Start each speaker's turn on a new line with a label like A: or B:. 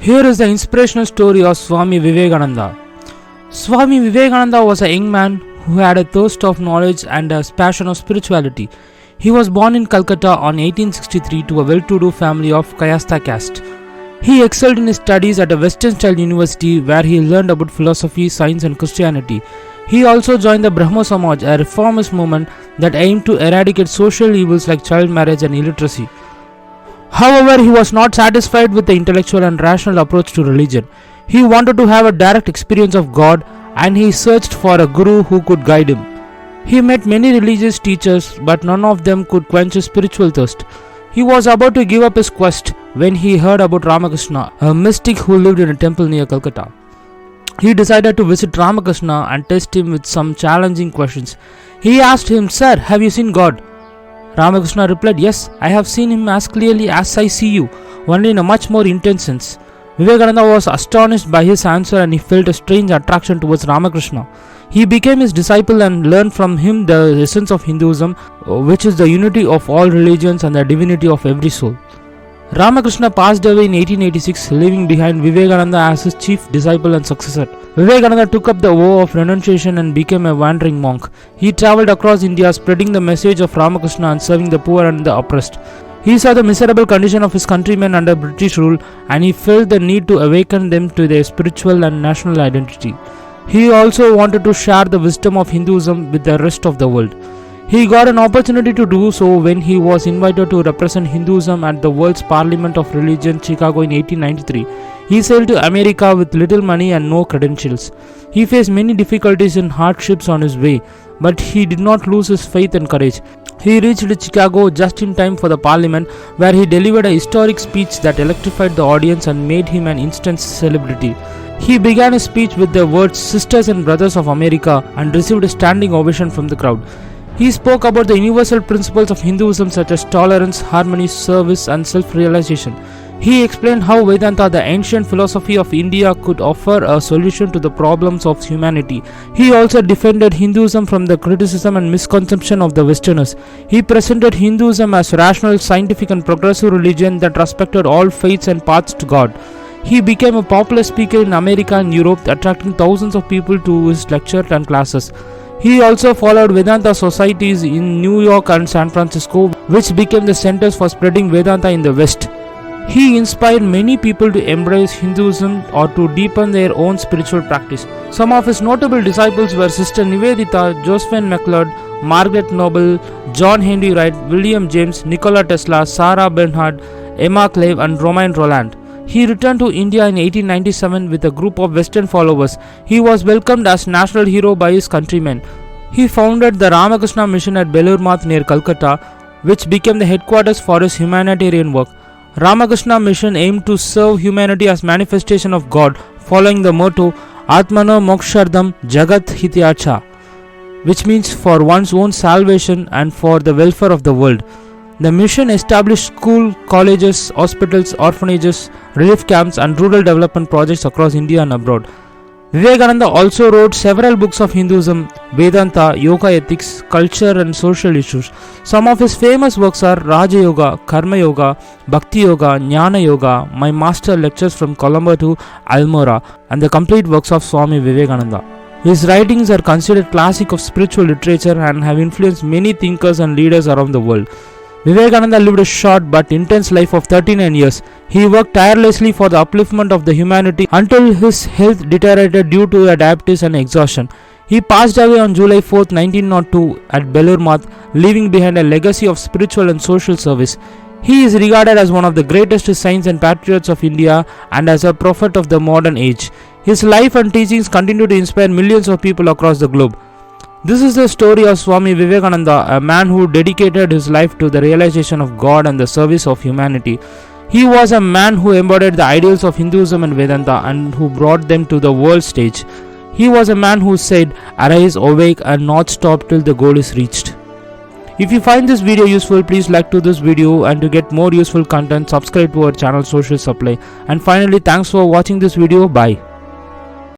A: Here is the inspirational story of Swami Vivekananda. Swami Vivekananda was a young man who had a thirst of knowledge and a passion of spirituality. He was born in Calcutta on 1863 to a well-to-do family of Kayastha caste. He excelled in his studies at a Western-style university where he learned about philosophy, science and Christianity. He also joined the Brahmo Samaj, a reformist movement that aimed to eradicate social evils like child marriage and illiteracy. However, he was not satisfied with the intellectual and rational approach to religion. He wanted to have a direct experience of God and he searched for a guru who could guide him. He met many religious teachers, but none of them could quench his spiritual thirst. He was about to give up his quest when he heard about Ramakrishna, a mystic who lived in a temple near Calcutta. He decided to visit Ramakrishna and test him with some challenging questions. He asked him, "Sir, have you seen God?" Ramakrishna replied, "Yes, I have seen him as clearly as I see you, only in a much more intense sense." Vivekananda was astonished by his answer and he felt a strange attraction towards Ramakrishna. He became his disciple and learned from him the essence of Hinduism, which is the unity of all religions and the divinity of every soul. Ramakrishna passed away in 1886, leaving behind Vivekananda as his chief disciple and successor. Vivekananda took up the vow of renunciation and became a wandering monk. He travelled across India spreading the message of Ramakrishna and serving the poor and the oppressed. He saw the miserable condition of his countrymen under British rule and he felt the need to awaken them to their spiritual and national identity. He also wanted to share the wisdom of Hinduism with the rest of the world. He got an opportunity to do so when he was invited to represent Hinduism at the World's Parliament of Religion, Chicago in 1893. He sailed to America with little money and no credentials. He faced many difficulties and hardships on his way, but he did not lose his faith and courage. He reached Chicago just in time for the Parliament, where he delivered a historic speech that electrified the audience and made him an instant celebrity. He began his speech with the words "Sisters and Brothers of America" and received a standing ovation from the crowd. He spoke about the universal principles of Hinduism such as tolerance, harmony, service and self-realization. He explained how Vedanta, the ancient philosophy of India, could offer a solution to the problems of humanity. He also defended Hinduism from the criticism and misconception of the Westerners. He presented Hinduism as rational, scientific and progressive religion that respected all faiths and paths to God. He became a popular speaker in America and Europe, attracting thousands of people to his lectures and classes. He also followed Vedanta societies in New York and San Francisco, which became the centers for spreading Vedanta in the West. He inspired many people to embrace Hinduism or to deepen their own spiritual practice. Some of his notable disciples were Sister Nivedita, Josephine MacLeod, Margaret Noble, John Henry Wright, William James, Nikola Tesla, Sarah Bernhardt, Emma Clive and Romain Rolland. He returned to India in 1897 with a group of Western followers. He was welcomed as national hero by his countrymen. He founded the Ramakrishna Mission at Belur Math near Calcutta, which became the headquarters for his humanitarian work. Ramakrishna Mission aimed to serve humanity as manifestation of God, following the motto Atmano Mokshardham Jagat Hityacha, which means for one's own salvation and for the welfare of the world. The mission established schools, colleges, hospitals, orphanages, relief camps and rural development projects across India and abroad. Vivekananda also wrote several books of Hinduism, Vedanta, Yoga ethics, culture and social issues. Some of his famous works are Raja Yoga, Karma Yoga, Bhakti Yoga, Jnana Yoga, My Master Lectures from Colombo to Almora, and the complete works of Swami Vivekananda. His writings are considered classic of spiritual literature and have influenced many thinkers and leaders around the world. Vivekananda lived a short but intense life of 39 years. He worked tirelessly for the upliftment of the humanity until his health deteriorated due to diabetes and exhaustion. He passed away on July 4, 1902 at Belur Math, leaving behind a legacy of spiritual and social service. He is regarded as one of the greatest saints and patriots of India and as a prophet of the modern age. His life and teachings continue to inspire millions of people across the globe. This is the story of Swami Vivekananda, a man who dedicated his life to the realization of God and the service of humanity. He was a man who embodied the ideals of Hinduism and Vedanta and who brought them to the world stage. He was a man who said, "Arise, awake and not stop till the goal is reached." If you find this video useful, please like to this video, and to get more useful content, subscribe to our channel Social Supply. And finally, thanks for watching this video. Bye.